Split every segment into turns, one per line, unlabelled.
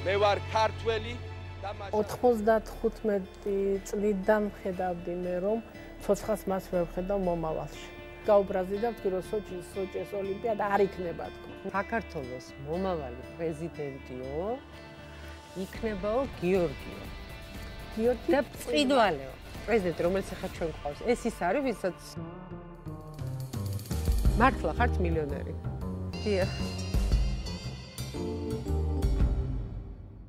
მე ვარ ქართველი და
95 წლიდან ხედავდი მე რომ ცოცხალს მას ვერ ვხედავ მომავალში. გაუბრაზდი და ვთქვი რომ სოჭის ოლიმპიადა არ იქნება თქო.
საქართველოს მომავალი პრეზიდენტიო იქნებაო გიორგიო. გიორგი და წვიდვალეო. პრეზიდენტი რომელიც ახლა ჩვენ გვყავს. ეს ის არის ვისაც მართლა ხართ მილიონერი. დიახ.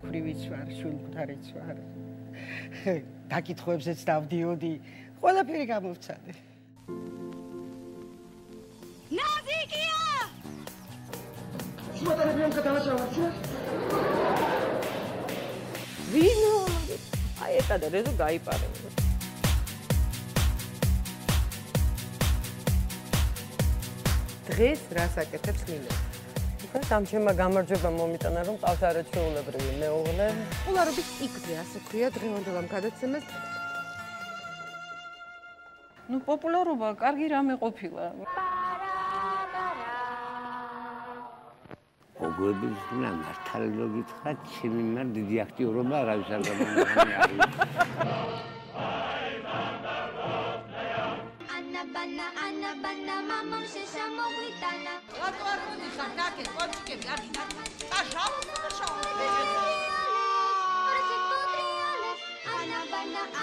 ქრივიც ვარ, შვილმხარიც ვარ. დაკითხვებზეც დავდიოდი. ყველაფერი გამოვცადე.
ნაზიკია!
შუადარებიან გადავაჭრავარჩია?
ვინო? აი ეტადა რეზო გაიპარებო. დღეს რას აკეთებს მინე? დამჩემა გამარჯვება მომიტანა რომ ყავს არაჩვეულებრივი მეუღლე. პოპულარობის პიკზე ასე ქვია დღევანდელ ამ გადაცემას.
ნუ პოპულარობა კარგი რამე ყოფილა.
მოგების და მართალი რო გითხრათ, ჩემი მარ დიდი აქტიურობა არავის არ გამომიგონი არის.
ანა ბანა მამამ შეშამოგვიტანა.
რატო არ მოდიხარ ნაკე კოჩიკები არ გინდა?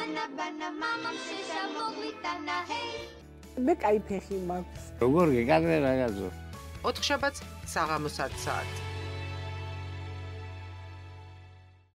ანა ბანა მამამ შეშამოგვიტანა.
მე кай ფეხი მაქვს.
როგორ გეკადრე რაღაცო?
4 შაბათს საღამოს 10 საათი.